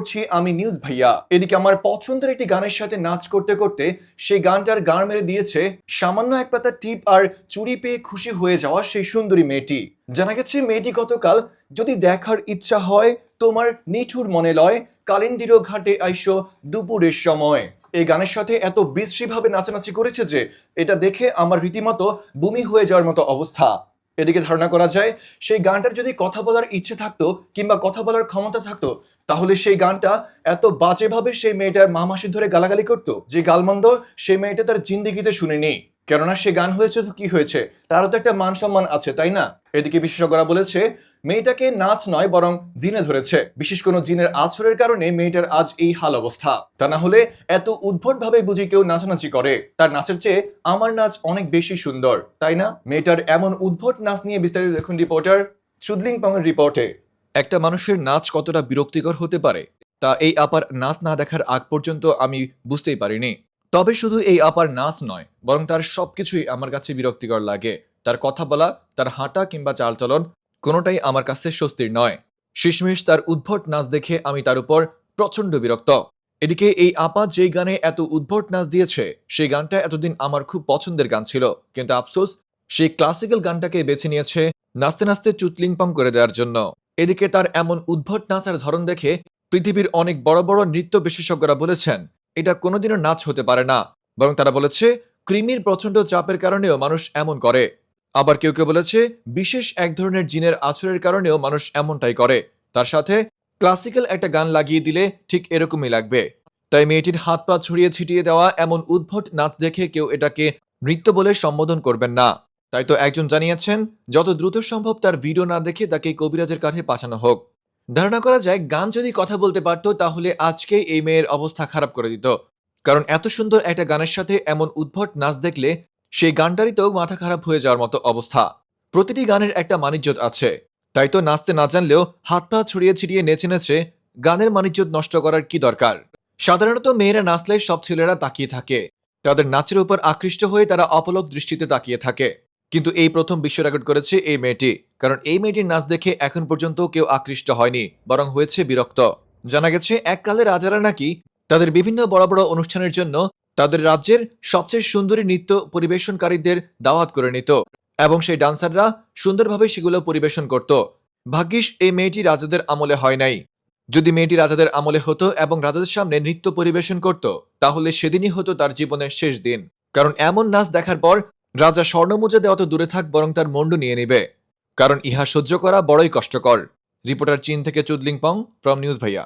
করছি আমি নিউজ ভাইয়া। এদিকে আমার পছন্দের একটি গানের সাথে নাচ করতে করতে সেই গানটার গান মেরে দিয়েছে সামান্য এক পাতা টিপ আর চুড়ি পেয়ে খুশি হয়ে যাওয়া সেই সুন্দরী মেয়েটি। জানা গেছে মেয়েটি গতকাল যদি দেখার ইচ্ছা হয় তোমার নিঠুর মনে লয় কালিন্দিরো ঘাটে আইসো দুপুরের সময়। এই গানের সাথে এত বিশ্রীভাবে নাচানাচি করেছে যে এটা দেখে আমার রীতিমতো বমি হয়ে যাওয়ার মতো অবস্থা। এদিকে ধারণা করা যায় সেই গানটার যদি কথা বলার ইচ্ছে থাকতো কিংবা কথা বলার ক্ষমতা থাকতো তাহলে সেই গানটা এত বাজেভাবে সেই মেয়েটার মা মাসি ধরে গালাগালি করতো যে গালমন্দ সেই মেয়েটা তার জিন্দেগিতে শুনেনি। কেননা সে গান হয়েছে তো কি হয়েছে, তারও তো একটা মান সম্মান আছে তাই না। এদিকে বিশেষজ্ঞরা বলেছে মেয়েটাকে নাচ নয় বরং জিনে ধরেছে, বিশেষ কোনো জিনের আছরের কারণে মেয়েটার আজ এই হাল অবস্থা। তা না হলে এত উদ্ভট ভাবে বুঝি কেউ নাচানাচি করে? তার নাচের চেয়ে আমার নাচ অনেক বেশি সুন্দর তাই না। মেয়েটার এমন উদ্ভট নাচ নিয়ে বিস্তারিত দেখুন রিপোর্টার চুদলিং পংয়ের রিপোর্টে। একটা মানুষের নাচ কতটা বিরক্তিকর হতে পারে তা এই আপার নাচ না দেখার আগ পর্যন্ত আমি বুঝতেই পারিনি। তবে শুধু এই আপার নাচ নয় বরং তার সবকিছুই আমার কাছে বিরক্তিকর লাগে। তার কথা বলা, তার হাঁটা কিংবা চালচলন কোনোটাই আমার কাছে স্বস্তির নয়। শেষমেশ তার উদ্ভট নাচ দেখে আমি তার উপর প্রচন্ড বিরক্ত। এদিকে এই আপা যেই গানে এত উদ্ভট নাচ দিয়েছে সেই গানটা এতদিন আমার খুব পছন্দের গান ছিল, কিন্তু আফসোস সেই ক্লাসিক্যাল গানটাকে বেছে নিয়েছে নাচতে নাচতে চুতলিংপং করে দেওয়ার জন্য। এদিকে তার এমন উদ্ভট নাচার ধরন দেখে পৃথিবীর অনেক বড় বড় নৃত্য বিশেষজ্ঞরা বলেছেন এটা কোনোদিনও নাচ হতে পারে না, বরং তারা বলেছে কৃমির প্রচন্ড চাপের কারণেও মানুষ এমন করে। আবার কেউ কেউ বলেছে বিশেষ এক ধরনের জিনের আছরের কারণেও মানুষ এমনটাই করে। তার সাথে ক্লাসিক্যাল একটা গান লাগিয়ে দিলে ঠিক এরকমই লাগবে। তাই মেয়েটির হাত পা ছড়িয়ে ছিটিয়ে দেওয়া এমন উদ্ভট নাচ দেখে কেউ এটাকে নৃত্য বলে সম্বোধন করবেন না। তাই তো একজন জানিয়েছেন যত দ্রুত সম্ভব তার ভিডিও না দেখে তাকে কবিরাজের কাছে পাঠানো হোক। ধারণা করা যায় গান যদি কথা বলতে পারতো তাহলে আজকে এই মেয়ের অবস্থা খারাপ করে দিত। কারণ এত সুন্দর একটা গানের সাথে এমন উদ্ভট নাচ দেখলে সেই গানটারই তো মাথা খারাপ হয়ে যাওয়ার মতো অবস্থা। প্রতিটি গানের একটা মানিজ্যত আছে, তাই তো নাচতে না জানলেও হাত পা ছড়িয়ে ছিটিয়ে নেচে নেচে গানের মানিজ্যত নষ্ট করার কি দরকার। সাধারণত মেয়েরা নাচলে সব ছেলেরা তাকিয়ে থাকে, তাদের নাচের উপর আকৃষ্ট হয়ে তারা অপলক দৃষ্টিতে তাকিয়ে থাকে। কিন্তু এই প্রথম বিশ্ব রেকর্ড করেছে এই মেয়েটি, কারণ এই মেয়েটির নাচ দেখে এখন পর্যন্ত কেউ আকৃষ্ট হয়নি বরং হয়েছে বিরক্ত। জানা গেছে এককালে রাজারা নাকি তাদের বিভিন্ন বড় বড় অনুষ্ঠানের জন্য তাদের রাজ্যের সবচেয়ে সুন্দরী নৃত্য পরিবেশনকারীদের দাওয়াত করে নিত এবং সেই ডান্সাররা সুন্দরভাবে সেগুলো পরিবেশন করত। ভাগ্যিস এই মেয়েটি রাজাদের আমলে হয় নাই। যদি মেয়েটি রাজাদের আমলে হতো এবং রাজাদের সামনে নৃত্য পরিবেশন করত তাহলে সেদিনই হতো তার জীবনের শেষ দিন। কারণ এমন নাচ দেখার পর রাজা স্বর্ণমুদ্রা দেওয়া তো দূরে থাক বরং তার মুন্ডু নিয়ে নেবে, কারণ ইহা সহ্য করা বড়ই কষ্টকর। রিপোর্টার চীন থেকে চুদলিংপং ফ্রম নিউজ ভাইয়া।